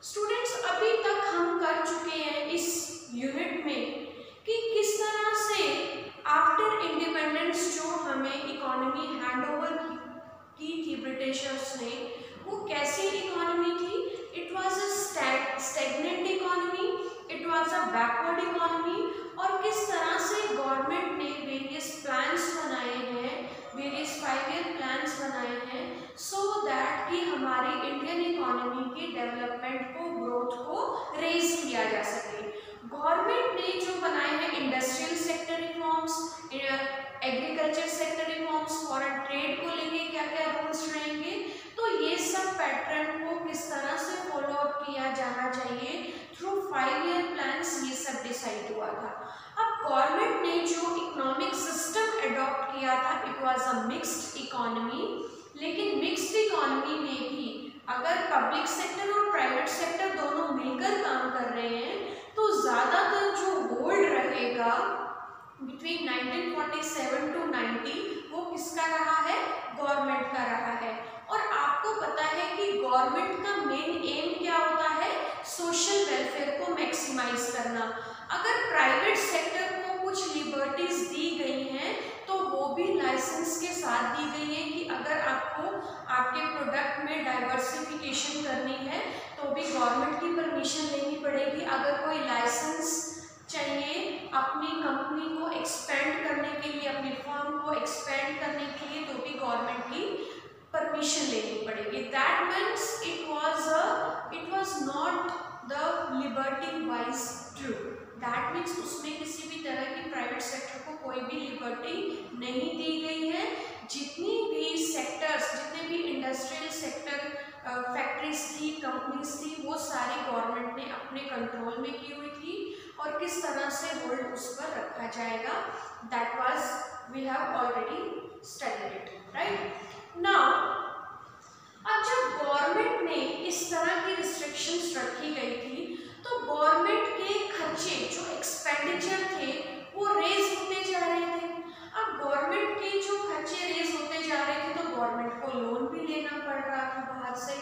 Students, अभी तक हम कर चुके हैं इस यूनिट में कि किस तरह से आफ्टर इंडिपेंडेंस जो हमें इकोनॉमी हैंडओवर की थी ब्रिटिशर्स ने, वो कैसी इकोनॉमी थी। It was a stagnant economy, it was a backward economy, और किस तरह से गवर्नमेंट ने वेरियस प्लान्स बनाए हैं, वेरियस 5 ईयर प्लान्स बनाए हैं, सो दैट कि हमारी इंडियन इकोनॉमी की डेवलपमेंट को, ग्रोथ को रेज किया जा सके। गवर्नमेंट ने जो बनाए हैं industrial sector reforms, agriculture sector reforms, foreign trade को लेके क्या क्या रूल्स रहेंगे, तो ये सब पैटर्न को किस तरह से फॉलो अप किया जाना चाहिए थ्रू 5 ईयर प्लान्स, ये सब डिसाइड हुआ था। अब गवर्नमेंट ने जो इकोनॉमिक सिस्टम अडॉप्ट किया था, it was a mixed economy, लेकिन मिक्स्ड इकोनॉमी में भी अगर पब्लिक सेक्टर और प्राइवेट सेक्टर दोनों मिलकर काम कर रहे हैं तो ज़्यादातर जो होल्ड रहेगा बिटवीन 1947 टू 90 वो किसका रहा है, गवर्नमेंट का रहा है। और आपको पता है कि गवर्नमेंट का मेन एम क्या होता है, सोशल वेलफेयर को मैक्सिमाइज करना। अगर प्राइवेट सेक्टर को कुछ लिबर्टीज दी गई हैं तो वो भी लाइसेंस के साथ दी गई है कि अगर आपको आपके प्रोडक्ट में डाइवर्सिफिकेशन करनी है तो भी गवर्नमेंट की परमिशन लेनी पड़ेगी। अगर कोई लाइसेंस चाहिए अपनी कंपनी को एक्सपेंड करने के लिए, अपनी फर्म को एक्सपेंड करने के लिए, तो भी गवर्नमेंट की परमिशन लेनी पड़ेगी। That means it was not the liberty wise true. That means उसमें किसी भी तरह की प्राइवेट सेक्टर को कोई भी लिबर्टी नहीं दी गई है। जितनी भी सेक्टर्स, जितने भी इंडस्ट्रियल सेक्टर, फैक्ट्रीज थी, कंपनीज थी, वो सारी गवर्नमेंट ने अपने कंट्रोल में की हुई थी, और किस तरह से होल्ड उस पर रखा जाएगा, that was we have already studied it, right. Now अब जब गवर्नमेंट ने इस तरह की रिस्ट्रिक्शंस रखी गई थी तो गवर्नमेंट के खर्चे जो एक्सपेंडिचर थे वो रेज होते जा रहे थे। अब गवर्नमेंट के जो खर्चे रेज होते जा रहे थे तो गवर्नमेंट को लोन भी लेना पड़ रहा था बाहर से।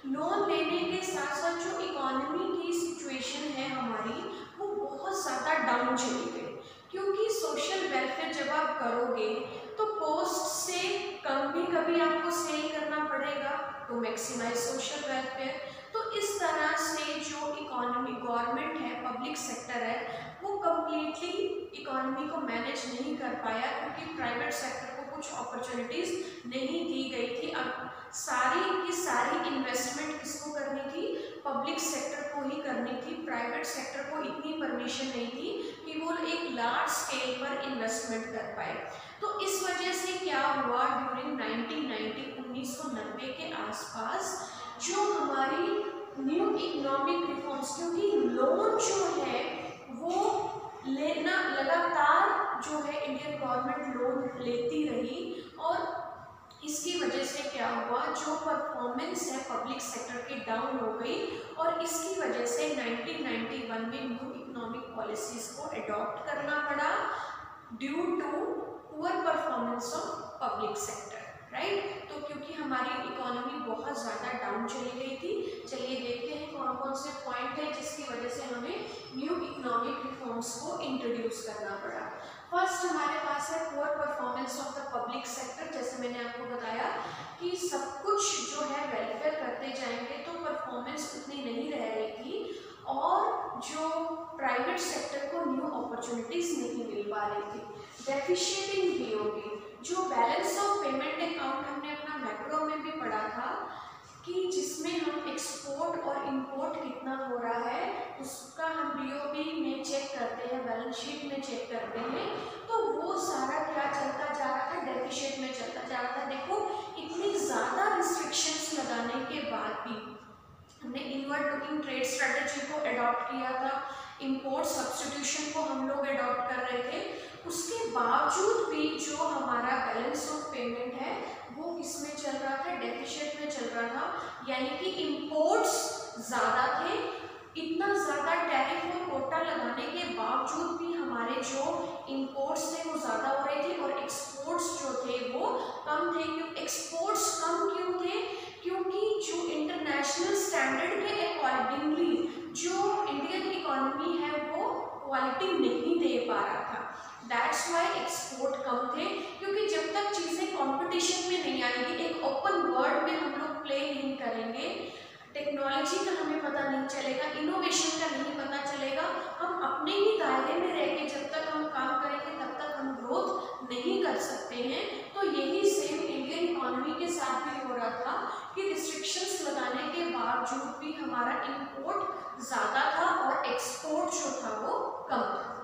लोन लेने के साथ साथ जो इकोनॉमी की सिचुएशन है हमारी, वो बहुत ज़्यादा डाउन चली गई, क्योंकि सोशल वेलफेयर जब आप करोगे तो कॉस्ट से कम भी कभी आपको सेल करना पड़ेगा टू मैक्सिमाइज सोशल वेलफेयर। तो इस तरह से जो इकोनॉमी, गवर्नमेंट है, पब्लिक सेक्टर है, वो कम्प्लीटली इकोनॉमी को मैनेज नहीं कर पाया, क्योंकि प्राइवेट सेक्टर को कुछ अपॉर्चुनिटीज़ नहीं दी गई थी। अब सारी की सारी इन्वेस्टमेंट किसको करनी थी, पब्लिक सेक्टर को ही करनी थी। प्राइवेट सेक्टर को इतनी परमिशन नहीं थी कि वो एक लार्ज स्केल पर इन्वेस्टमेंट कर पाए। तो इस वजह से क्या हुआ, ड्यूरिंग 1990 के आसपास जो हमारी न्यू इकोनॉमिक रिफॉर्म्स, क्योंकि लोन जो है वो लेना लगातार जो है इंडियन गवर्नमेंट लोन लेती रही, और इसकी वजह से क्या हुआ, जो परफॉर्मेंस है पब्लिक सेक्टर की डाउन हो गई, और इसकी वजह से 1991 में न्यू इकोनॉमिक पॉलिसीज को अडॉप्ट करना पड़ा due to poor performance of public sector, right. तो क्योंकि हमारी इकोनॉमी बहुत ज़्यादा डाउन चली गई थी। चलिए देखते हैं कौन कौन से पॉइंट है जिसकी वजह से हमें न्यू इकोनॉमिक रिफॉर्म्स को इंट्रोड्यूस करना पड़ा। फर्स्ट हमारे पास है poor performance of the public sector. जैसे मैंने आपको बताया कि सब कुछ जो है वेलफेयर करते जाएंगे तो परफॉर्मेंस उतनी नहीं रह रही थी, और जो प्राइवेट सेक्टर को न्यू अपॉर्चुनिटीज़ नहीं मिल पा रही थी। डेफिशिएटिंग भी होगी। जो बैलेंस ऑफ पेमेंट अकाउंट हमने अपना मैक्रो में भी पढ़ा था कि जिसमें हम एक्सपोर्ट और इंपोर्ट कितना हो रहा है उसका हम बीओबी में चेक करते हैं, बैलेंस शीट में चेक करते हैं, तो वो सारा क्या चलता जा रहा था, डेफिशिएट में चलता जा रहा था। देखो इतनी ज़्यादा रिस्ट्रिक्शंस लगाने के बाद भी हमने इनवर्ड लुकिंग ट्रेड स्ट्रेटजी को अडॉप्ट किया था, इंपोर्ट सब्स्टिट्यूशन को हम लोग अडॉप्ट कर रहे थे, उसके बावजूद भी जो हमारा बैलेंस ऑफ पेमेंट है वो किसमें चल रहा था, डेफिशिएट में चल रहा था। यानी कि इंपोर्ट्स ज़्यादा थे, इतना ज़्यादा टैरिफ और कोटा लगाने के बावजूद भी हमारे जो इंपोर्ट्स थे वो ज़्यादा हो रहे थे, और एक्सपोर्ट्स जो थे वो कम थे। क्यों एक्सपोर्ट्स कम क्यों थे, क्योंकि जो इंटरनेशनल स्टैंडर्ड के क्वालिटी नहीं दे पा रहा था। दैट्स वाई एक्सपोर्ट कम थे, क्योंकि जब तक चीज़ें कंपटीशन में नहीं आएगी, एक ओपन वर्ल्ड में हम लोग प्ले नहीं करेंगे, टेक्नोलॉजी का हमें पता नहीं चलेगा, इनोवेशन का नहीं पता चलेगा, हम अपने ही दायरे में रह के जब तक हम काम करेंगे तब तक हम ग्रोथ नहीं कर सकते हैं। तो यही सेम इंडियन इकोनॉमी के साथ भी हो रहा था कि रिस्ट्रिक्शंस लगाने के बावजूद भी हमारा इंपोर्ट ज़्यादा था और एक्सपोर्ट जो था वो कम था।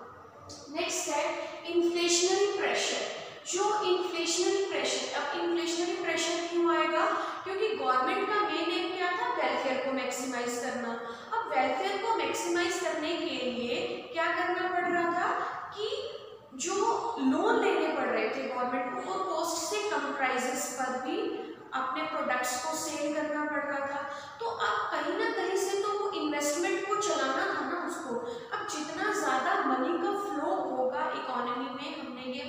नेक्स्ट है इन्फ्लेशनरी प्रेशर। जो इन्फ्लेशनरी प्रेशर, अब इन्फ्लेशनरी प्रेशर क्यों आएगा? क्योंकि गवर्नमेंट का मेन एम क्या था? वेलफेयर को मैक्सिमाइज करना। अब वेलफेयर को मैक्सिमाइज करने के लिए क्या करना पड़ रहा था कि जो लोन लेने पड़ रहे थे गवर्नमेंट को, और कॉस्ट से कम प्राइसेस पर भी अपने प्रोडक्ट्स को सेल करना पड़ रहा था। तो अब कहीं ना कहीं से तो वो इन्वेस्टमेंट को चलाना था ना उसको। अब जितना ज़्यादा मनी का फ्लो होगा इकोनॉमी में, हमने ये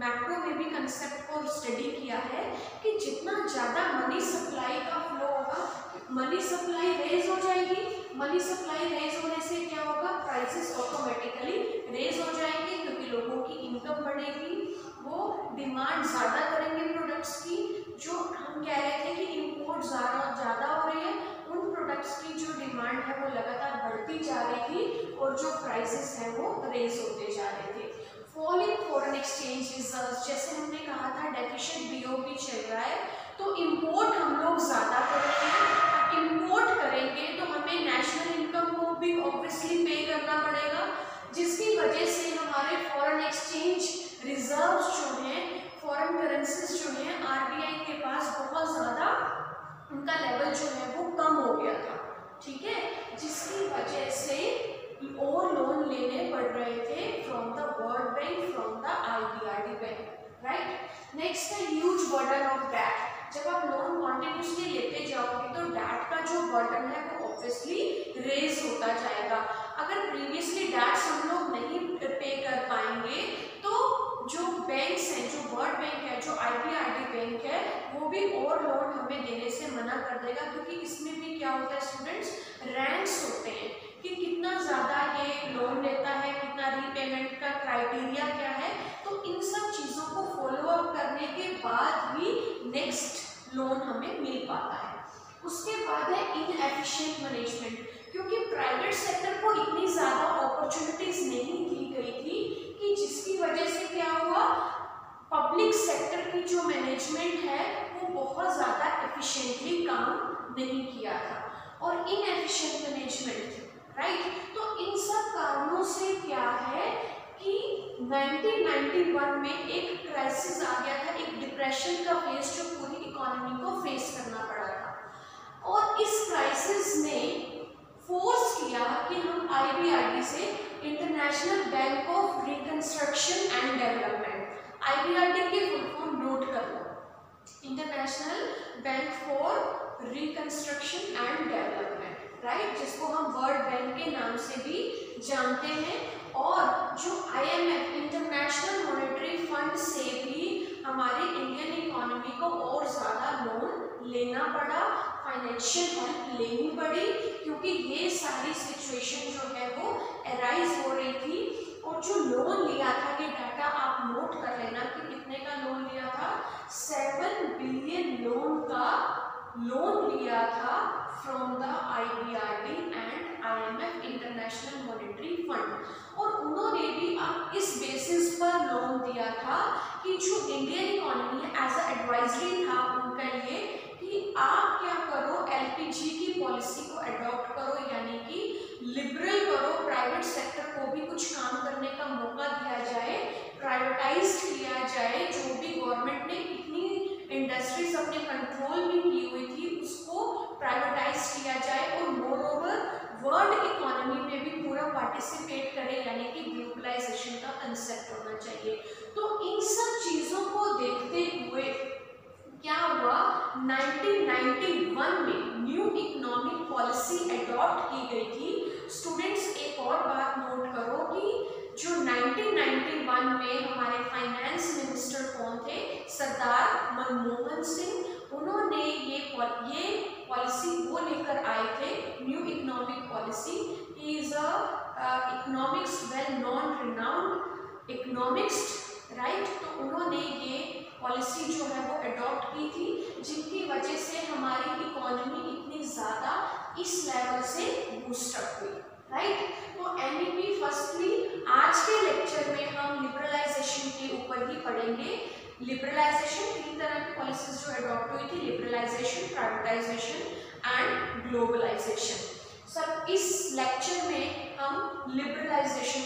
मैक्रो में भी कंसेप्ट को स्टडी किया है कि जितना ज़्यादा मनी सप्लाई का फ्लो होगा, मनी सप्लाई रेज हो जाएगी। मनी सप्लाई रेज होने से क्या होगा? प्राइसेस ऑटोमेटिकली रेज हो जाएंगे, क्योंकि लोगों की इनकम बढ़ेगी, वो डिमांड ज़्यादा करेंगे प्रोडक्ट्स की। जो हम कह रहे थे कि इंपोर्ट ज़्यादा हो रही है, उन प्रोडक्ट्स की जो डिमांड है वो लगातार बढ़ती जा रही थी और जो प्राइसेस हैं वो रेज होते जा रहे थे। फॉलिंग फॉरेन एक्सचेंज रिजर्व्स, जैसे हमने कहा था डेफिशिएंट बीओपी चल रहा है, तो इंपोर्ट हम लोग ज़्यादा करेंगे। इंपोर्ट करेंगे तो हमें नेशनल इनकम को भी ऑब्वियसली पे करना पड़ेगा, जिसकी वजह से हमारे फॉरेन एक्सचेंज रिजर्व्स जो हैं, फॉरेन करेंसीज जो हैं, आरबीआई के पास बहुत ज़्यादा उनका लेवल जो है वो कम हो गया था। ठीक है, जिसकी वजह से और लोन लेने पड़ रहे थे from the world bank, from the IBRD bank, right. Next है ह्यूज बर्डन ऑफ डेट। जब आप लोन कॉन्टिन्यूसली लेते जाओगे तो डेट का जो बर्डन है वो ऑब्वियसली रेज होता जाएगा। अगर प्रीवियसली डेट्स हम लोग नहीं पे कर पाएंगे तो जो बैंक्स हैं, जो वर्ल्ड बैंक है, जो आईबीआरडी बैंक है, वो भी और लोन हमें देने से मना कर देगा, क्योंकि इसमें भी क्या होता है स्टूडेंट्स, रैंक्स होते हैं कि कितना ज़्यादा ये लोन लेता है, कितना रीपेमेंट का क्राइटेरिया क्या है। तो इन सब चीज़ों को फॉलो अप करने के बाद ही नेक्स्ट लोन हमें मिल पाता है। उसके बाद है इनएफिशिएंट मैनेजमेंट, क्योंकि प्राइवेट सेक्टर को इतनी ज़्यादा अपॉर्चुनिटीज नहीं दी गई थी कि जिसकी वजह से क्या हुआ, पब्लिक सेक्टर की जो मैनेजमेंट है वो बहुत ज़्यादा एफिशिएंटली काम नहीं किया था। और इनएफिशिएंट मैनेजमेंट, राइट। तो इन सब कारणों से क्या है कि 1991 में एक क्राइसिस आ गया था, एक डिप्रेशन का फेस जो पूरी इकोनॉमी को फेस करना पड़ा था। और इस क्राइसिस ने फोर्स किया कि हम आईबीआरडी से, International Bank of Reconstruction and Development, IBRD की फुल फॉर्म नोट कर लो, International Bank for Reconstruction and Development, right, जिसको हम वर्ल्ड बैंक के नाम से भी जानते हैं। और जो आईएमएफ, इंटरनेशनल मॉनेटरी फंड से भी हमारी इंडियन इकोनॉमी को और ज़्यादा लोन लेना पड़ा, फाइनेंशियल हेल्प लेनी पड़ी, क्योंकि ये सारी सिचुएशन जो है वो अराइज हो रही थी। और जो लोन लिया था, ये डाटा आप नोट कर लेना कि कितने का लोन लिया था, 7 बिलियन लोन का लोन लिया था from the IBRD and IMF, international monetary fund. और उन्होंने भी अब इस बेसिस पर लोन दिया था कि जो इंडियन इकोनॉमी है, एज अ एडवाइजरी था उनके लिए कि आप क्या करो, एलपीजी की पॉलिसी को अडॉप्ट करो, यानी कि लिबरल करो, प्राइवेट सेक्टर को भी कुछ काम करने का मौका दिया जाए, प्राइवेटाइज किया जाए। जो भी गवर्नमेंट ने इतनी इंडस्ट्रीज अपने कंट्रोल में की हुई थी उसको प्राइवेटाइज किया जाए, और मोर ओवर वर्ल्ड इकोनॉमी में भी पूरा पार्टिसिपेट करे, यानी कि ग्लोबलाइजेशन का कंसेप्ट होना चाहिए। तो इन सब चीज़ों को देखते हुए क्या हुआ, 1991 में न्यू इकोनॉमिक पॉलिसी अडॉप्ट की गई थी। स्टूडेंट्स एक और बात नोट करो कि जो 1991 में हमारे फाइनेंस मिनिस्टर कौन थे, सरदार मनमोहन सिंह, उन्होंने ये पॉलिसी वो लेकर आए थे, new economic policy. He is a economics well non renowned economist, right. तो उन्होंने ये पॉलिसी जो है वो अडॉप्ट की थी, जिनकी वजह से हमारी इकोनॉमी इतनी ज़्यादा इस लेवल से बूस्टअप हुई, राइट। तो एनईपी फर्स्टली आज के लेक्चर में हम लिबरलाइजेशन के ऊपर ही पढ़ेंगे। लिबरलाइजेशन, तीन तरह की पॉलिसीज जो अडॉप्ट हुई थी, liberalisation, privatisation and globalisation. Sir इस लेक्चर में हम लिबरलाइजेशन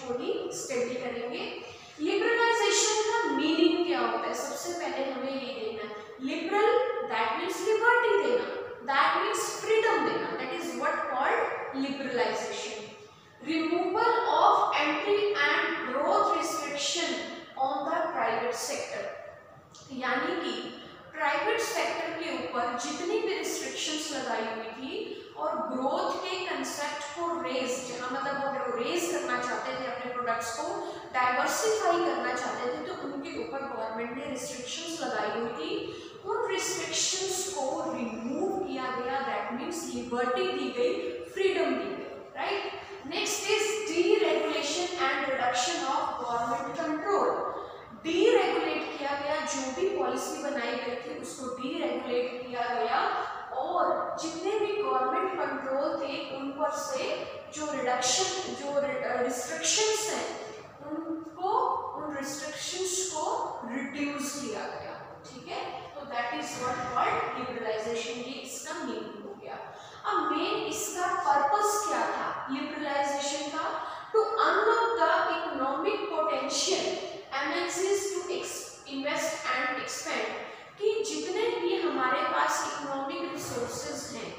को ही स्टडी करेंगे। लिबरलाइजेशन का मीनिंग क्या होता है, सबसे पहले हमें ये देखना है। लिबरल दैट मीन्स लिबर्टी देना, दैट मीन्स फ्रीडम देना, that is what called liberalisation. Removal of entry and growth restriction on the private sector, यानी कि प्राइवेट सेक्टर के ऊपर जितनी भी रिस्ट्रिक्शंस लगाई हुई थी और ग्रोथ के कंसेप्ट को रेज, जहाँ मतलब वो रेज करना चाहते थे, अपने प्रोडक्ट्स को डाइवर्सिफाई करना चाहते थे, तो उनके ऊपर गवर्नमेंट ने रिस्ट्रिक्शंस लगाई हुई थी। उन रिस्ट्रिक्शंस को रिमूव किया गया, दैट मीन्स लिबर्टी दी गई, फ्रीडम दी गई, right. Next is deregulation and reduction of government control. Deregulate किया गया, जो भी पॉलिसी बनाई गई थी उसको डीरेगुलेट किया गया और जितने भी गवर्नमेंट कंट्रोल थे उन पर से जो रिडक्शन, जो रिस्ट्रिक्शंस हैं उनको, उन रिस्ट्रिक्शंस को रिड्यूस किया गया, ठीक है। तो that is what called liberalisation, ये इसका मीनिंग हो गया। अब मेन इसका पर्पस क्या था लिबरलाइजेशन का? To unlock the economic potential MNCs to invest and expand, कि जितने भी हमारे पास इकोनॉमिक रिसोर्सेज हैं,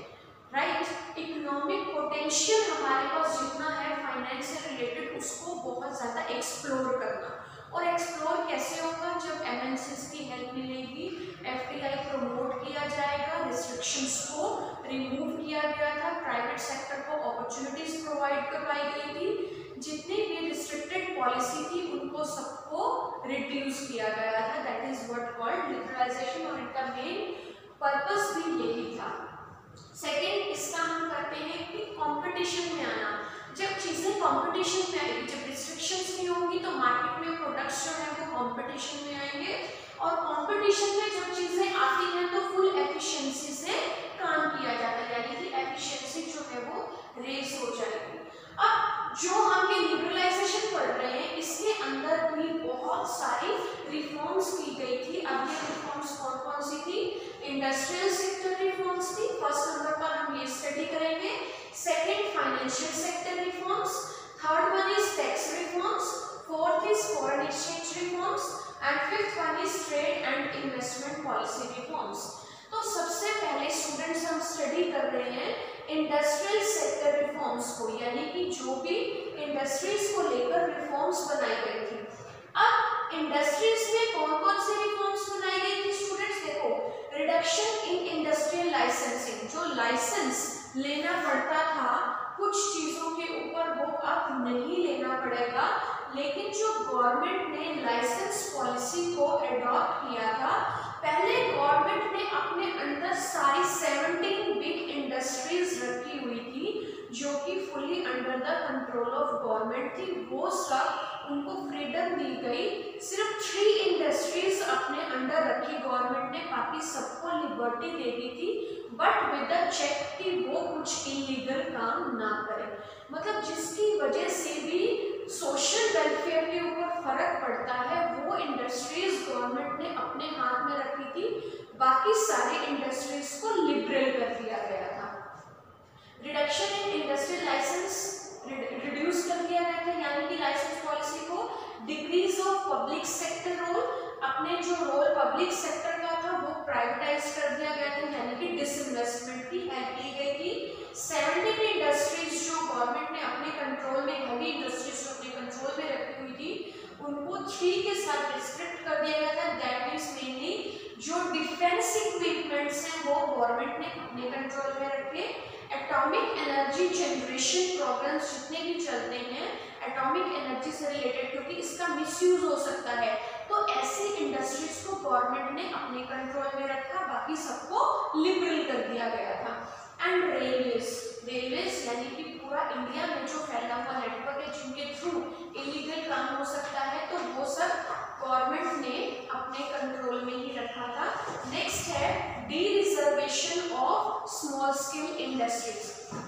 राइट, इकोनॉमिक पोटेंशियल हमारे पास जितना है फाइनेंस से रिलेटेड, उसको बहुत ज़्यादा एक्सप्लोर करना। और एक्सप्लोर कैसे होगा? जब MNCs की हेल्प मिलेगी, FDI प्रमोट किया जाएगा, रिस्ट्रिक्शंस को रिमूव किया गया था, प्राइवेट सेक्टर को अपॉर्चुनिटीज प्रोवाइड करवाई गई थी, जितनी भी रिस्ट्रिक्टेड पॉलिसी थी उनको सबको रिड्यूस किया गया था, that is what called liberalisation. और इनका मेन पर्पस भी यही था। सेकेंड इसका हम करते हैं कि कंपटीशन में आना। जब चीज़ें कंपटीशन में आएगी, जब रिस्ट्रिक्शंस नहीं होंगी तो मार्केट में प्रोडक्ट्स जो है वो कंपटीशन में आएंगे, और कंपटीशन में जब चीज़ें आती हैं तो फुल एफिशिएंसी से काम किया जाता है, यानी कि एफिशिएंसी जो है वो रेज हो जाएगी। अब जो हम ये लिबरलाइजेशन पढ़ रहे हैं इसके अंदर भी बहुत सारी रिफॉर्म्स की गई थी। अब ये रिफॉर्म्स कौन कौन सी थी? इंडस्ट्रियल सेक्टर रिफॉर्म्स थी, फर्स्ट नंबर पर हम ये स्टडी करेंगे। Second financial sector reforms, third one is tax reforms, fourth is foreign exchange reforms and fifth one is trade and investment policy reforms. तो सबसे पहले स्टूडेंट्स हम स्टडी कर रहे हैं इंडस्ट्रियल सेक्टर रिफॉर्म्स को, यानी कि जो भी इंडस्ट्रीज को लेकर रिफॉर्म्स बनाई गई थी। अब इंडस्ट्रीज में कौन कौन सी रिफॉर्म्स बनाई गई थी स्टूडेंट्स? देखो, रिडक्शन इन इंडस्ट्रियल लाइसेंसिंग, जो लाइसेंस लेना पड़ता था कुछ चीजों के ऊपर वो अब नहीं लेना पड़ेगा, लेकिन जो गवर्नमेंट ने लाइसेंस पॉलिसी को एडॉप्ट किया था, पहले गवर्नमेंट ने अपने अंदर सारी 17 बिग इंडस्ट्रीज रखी हुई थी जो कि fully under the control of government थी, वो सब उनको फ्रीडम दी गई। सिर्फ 3 इंडस्ट्रीज अपने अंडर रखी गवर्नमेंट ने, बाकी सबको लिबर्टी दे दी थी, बट विद द चेक कि वो कुछ इलीगल काम ना करें। मतलब जिसकी वजह से भी सोशल वेलफेयर के ऊपर फर्क पड़ता है, वो इंडस्ट्रीज गवर्नमेंट ने अपने हाथ में रखी थी, बाकी सारी इंडस्ट्रीज को लिबरल कर दिया गया था। Reduction in industrial licence reduce कर दिया गया था, यानी कि लाइसेंस पॉलिसी को। Decrease of public sector role, अपने जो रोल पब्लिक सेक्टर का था वो प्राइवेटाइज कर दिया गया था, यानी कि डिसइन्वेस्टमेंट की हेल्प की गई थी। 17 इंडस्ट्रीज जो गवर्नमेंट ने अपने कंट्रोल में, हैवी इंडस्ट्रीज जो अपने कंट्रोल में रखी हुई थी, उनको 3 के साथ रिस्ट्रिक्ट कर दिया गया था। दैट मीन्स मेनली जो डिफेंस इक्विपमेंट्स हैं वो गवर्नमेंट ने अपने कंट्रोल में रखे। एटॉमिक एनर्जी जनरेशन प्रोग्राम्स जितने भी चलते हैं एटॉमिक एनर्जी से रिलेटेड, क्योंकि इसका मिसयूज हो सकता है, तो ऐसी इंडस्ट्रीज को गवर्नमेंट ने अपने कंट्रोल में रखा, बाकी सबको लिबरल कर दिया गया था। एंड रेलवेज यानी कि पूरा इंडिया में जो फैला हुआ नेटवर्क है जिनके थ्रू इलीगल काम हो सकता है, तो वो सब गवर्नमेंट ने अपने कंट्रोल में ही रखा था। नेक्स्ट है D reservation of small scale industries.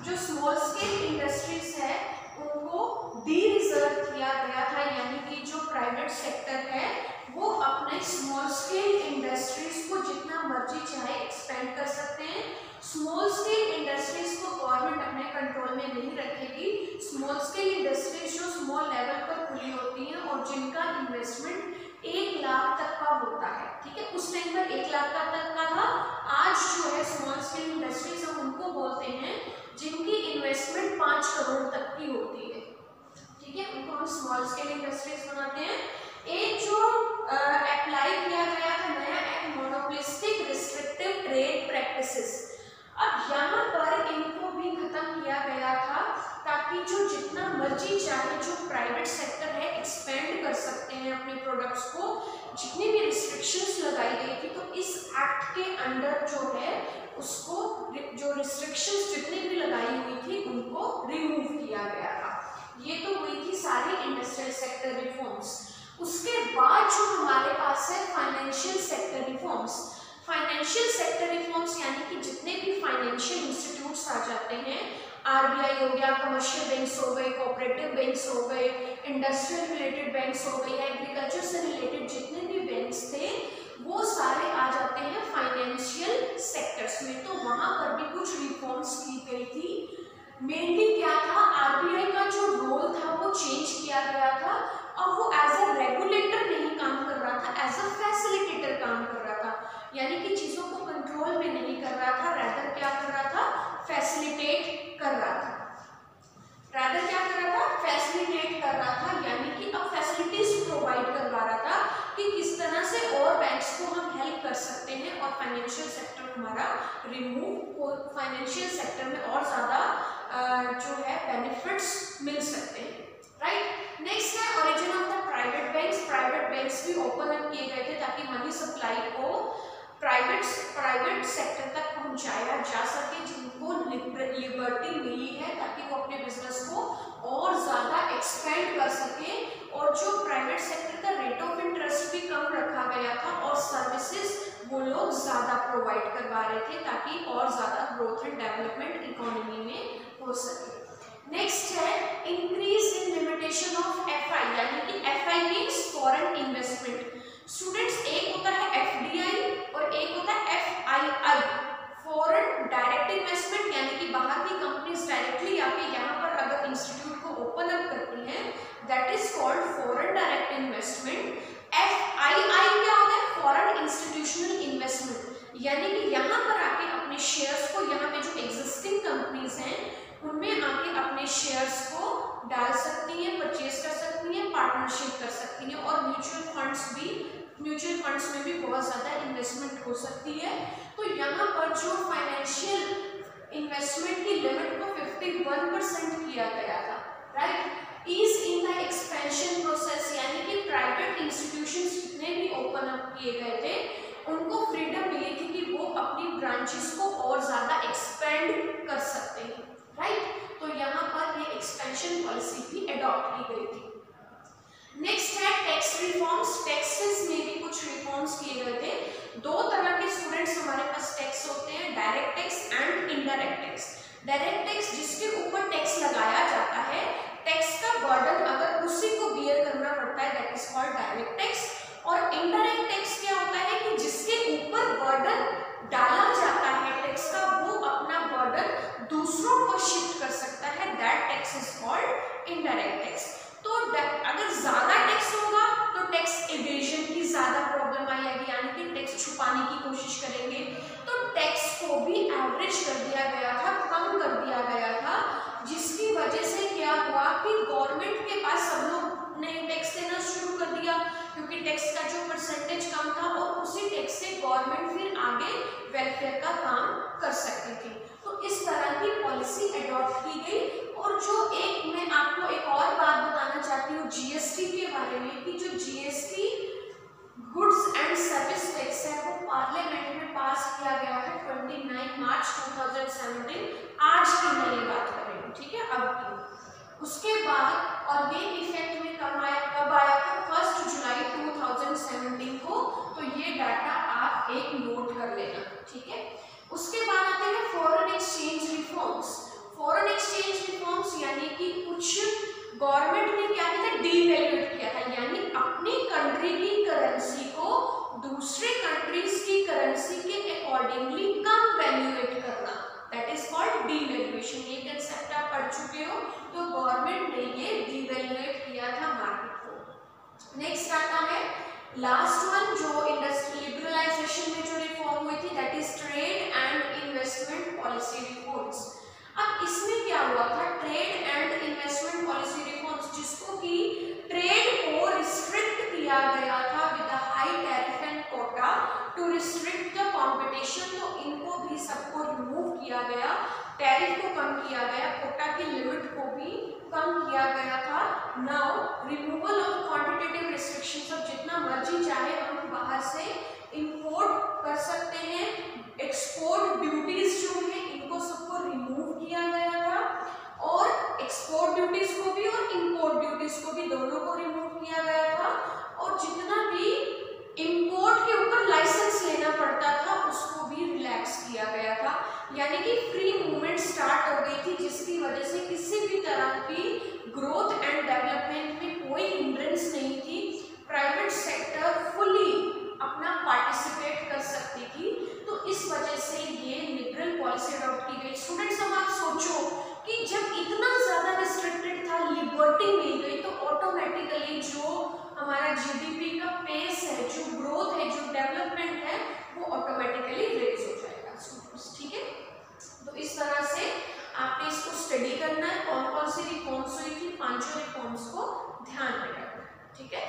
जो स्मॉल स्केल इंडस्ट्रीज है उनको डी रिजर्व किया गया था, यानी कि जो प्राइवेट सेक्टर है वो अपने स्मॉल स्केल इंडस्ट्रीज को जितना मर्जी चाहे एक्सपेंड कर सकते हैं। स्मॉल स्केल इंडस्ट्रीज को गवर्नमेंट अपने कंट्रोल में नहीं रखेगी। स्मॉल स्केल इंडस्ट्रीज जो स्मॉल लेवल पर खुली होती हैं और जिनका इन्वेस्टमेंट 1 लाख तक का होता है, ठीक है, उस टाइम पर 1 लाख तक का था। आज जो है स्मॉल स्केल इंडस्ट्रीज हम उनको बोलते हैं जिनकी इन्वेस्टमेंट 5 करोड़ तक की होती है, ठीक है, उनको हम स्मॉल स्केल इंडस्ट्रीज बनाते हैं। एक जो अप्लाई किया गया था नया act, monopolistic restrictive trade practices, अब यहाँ पर इनको भी खत्म किया गया था ताकि जो जितना मर्जी चाहे जो प्राइवेट सेक्टर है एक्सपेंड कर सकते हैं अपने प्रोडक्ट्स को। जितनी भी रिस्ट्रिक्शंस लगाई गई थी, तो इस एक्ट के अंडर जो है उसको जो रिस्ट्रिक्शंस जितनी भी लगाई हुई थी उनको रिमूव किया गया था। ये तो हुई थी सारी इंडस्ट्रियल सेक्टर रिफॉर्म्स। उसके बाद जो हमारे पास है financial sector reforms. Financial sector reforms यानी कि जितने भी फाइनेंशियल इंस्टीट्यूट्स आ जाते हैं, आरबीआई हो गया, कमर्शियल बैंक्स हो गए, कोऑपरेटिव बैंक्स हो गए, इंडस्ट्रियल रिलेटेड बैंक्स हो गए, एग्रीकल्चर से रिलेटेड जितने भी बैंक्स थे वो सारे आ जाते हैं फाइनेंशियल सेक्टर्स में। तो वहां पर भी कुछ रिफॉर्म्स की गई थी। मेनली क्या था, आरबीआई का जो रोल था वो चेंज किया गया था। अब वो एज अ रेगुलेटर नहीं काम कर रहा था, एज अ फैसिलिटेटर काम कर रहा था, यानी कि चीजों को कंट्रोल में नहीं कर रहा था, रैदर क्या कर रहा था, फैसिलिटेट कर रहा था। रैदर क्या कर रहा था, फैसिलिटेट कर रहा था, यानी कि अब फैसिलिटीज प्रोवाइड करवा रहा था कि किस तरह से और बैंक्स को हम हेल्प कर सकते हैं और फाइनेंशियल सेक्टर हमारा रिमूव, फाइनेंशियल सेक्टर में और ज्यादा जो है बेनिफिट्स मिल सकते हैं, राइट। नेक्स्ट है origin of the private banks. Private banks भी ओपन अप किए गए थे ताकि मनी सप्लाई को प्राइवेट सेक्टर तक पहुंचाया जा सके, जिनको लिबर्टी मिली है ताकि वो अपने बिजनेस को और ज्यादा एक्सपेंड कर सके। और जो प्राइवेट सेक्टर का रेट ऑफ इंटरेस्ट भी कम रखा गया था और सर्विसेज वो लोग ज्यादा प्रोवाइड करवा रहे थे ताकि और ज्यादा ग्रोथ एंड डेवलपमेंट इकोनॉमी में हो सके। नेक्स्ट है increase in limitation of FI, यानी कि FI means foreign investment. Students, एक होता है एफडीआई और एक होता है एफआईआई, फॉरेन डायरेक्ट इन्वेस्टमेंट, यानी कि बाहर की कंपनीज डायरेक्टली आके यहाँ पर अगर इंस्टीट्यूट को ओपन अप करती हैं, that is called foreign direct investment. FII क्या होता है, फॉरेन इंस्टीट्यूशनल इन्वेस्टमेंट, यानी कि यहाँ पर आके अपने शेयर्स को, यहाँ पे जो एग्जिस्टिंग कंपनीज हैं उनमें आके अपने शेयर्स को डाल सकती हैं, परचेज कर सकती हैं, पार्टनरशिप कर सकती हैं। और म्यूचुअल फंड्स में भी बहुत ज़्यादा इन्वेस्टमेंट हो सकती है। तो यहाँ पर जो फाइनेंशियल इन्वेस्टमेंट की लिमिट को 51% किया गया था, right. Ease in the expansion process, यानी कि प्राइवेट इंस्टीट्यूशंस जितने भी ओपन अप किए गए थे उनको फ्रीडम मिली थी कि वो अपनी ब्रांचेस को और ज़्यादा एक्सपेंड कर सकते हैं, राइट। तो यहाँ पर ये एक्सपेंशन पॉलिसी भी अडॉप्ट की गई थी। नेक्स्ट है टैक्स रिफॉर्म्स। टैक्सेस में भी कुछ रिफॉर्म्स किए गए थे। दो तरह के स्टूडेंट्स हमारे पास टैक्स होते हैं, direct tax and indirect tax. Direct tax जिसके ऊपर टैक्स लगाया जाता है, टैक्स का बर्डन अगर उसी को बियर करना पड़ता है, that is called direct tax. और इनडायरेक्ट टैक्स क्या होता है कि जिसके ऊपर बर्डन डाला जाता है टैक्स का, वो अपना बर्डन दूसरों को शिफ्ट कर सकता है, that tax is called indirect tax. तो अगर ज्यादा टैक्स होगा तो टैक्स इवेजन की ज्यादा प्रॉब्लम आएगी, यानी कि टैक्स छुपाने की कोशिश करेंगे। तो टैक्स को भी एवरेज कर दिया गया था, कम कर दिया गया था, जिसकी वजह से क्या हुआ कि गवर्नमेंट के पास सब लोग ने टैक्स देना शुरू कर दिया, क्योंकि टैक्स का जो परसेंटेज कम था और उसी टैक्स से गवर्नमेंट फिर आगे वेलफेयर का काम कर सकती थी। तो इस तरह की पॉलिसी अडॉप्ट की गई। और जो मैं आपको एक और बात बताना चाहती हूँ जीएसटी के बारे में, कि जो GST goods and service tax है वो पार्लियामेंट में पास किया गया है 29 मार्च 2017। आज की मैंने बात करें, ठीक है, अब की। उसके बाद और ये इफेक्ट में कब आया था? 1 जुलाई 2017 को। तो ये डाटा आप एक नोट कर लेना, ठीक है। उसके बाद आते हैं foreign exchange reforms. Foreign exchange reforms यानी कि कुछ गवर्नमेंट ने क्या किया था? डीवैल्यूएट किया था, यानी अपनी कंट्री की करेंसी को दूसरे कंट्रीज की करेंसी के अकॉर्डिंगली कम वैल्यूएट करना, दैट इज कॉल्ड डीवैल्यूएशन। ये कंसेप्ट आप पढ़ चुके हो। तो गवर्नमेंट ने ये डीवैल्यूएट किया था मार्केट को। नेक्स्ट आता है लास्ट वन, जो इंडस्ट्रियल लिबरलाइजेशन में जो रिफॉर्म हुई थी, that is trade and investment policy reforms. अब इसमें क्या हुआ था? Trade and investment policy reforms, जिसको कि ट्रेड को रिस्ट्रिक्ट किया गया था with a high tariff and quota to restrict the competition. तो इनको भी सबको रिमूव किया गया, टैरिफ को कम किया गया, कोटा की लिमिट को भी कम किया गया था। Now removal of quantitative restrictions, अब जितना मर्जी चाहे हम बाहर से इंपोर्ट कर सकते हैं। एक्सपोर्ट ड्यूटीज जो है इनको सबको रिमूव किया गया था, और एक्सपोर्ट ड्यूटीज को भी और इंपोर्ट ड्यूटीज को भी, दोनों को रिमूव किया गया था। और जितना भी इंपोर्ट के ऊपर लाइसेंस लेना पड़ता था उसको भी रिलैक्स किया गया था, यानी कि फ्री मूवमेंट स्टार्ट हो गई थी, जिसकी वजह से किसी भी तरह की ग्रोथ एंड डेवलपमेंट में कोई हिंड्रेंस नहीं थी। प्राइवेट सेक्टर फुली अपना पार्टिसिपेट कर सकती थी। तो इस वजह से ये लिबरल पॉलिसी अडॉप्ट की गई। स्टूडेंट्स, अब आप सोचो कि जब इतना ज्यादा रिस्ट्रिक्टेड था, लिबर्टी मिल गई, तो ऑटोमेटिकली जो हमारा जीडीपी का पेस है, जो ग्रोथ है, जो डेवलपमेंट है, वो ऑटोमेटिकली रेज हो जाएगा स्टूडेंट्स, ठीक है। तो इस तरह से आपने इसको स्टडी करना है, कौन कौन सी रिफॉर्म्स हुई थी, 5 रिफॉर्म्स को ध्यान में रखना है, ठीक है।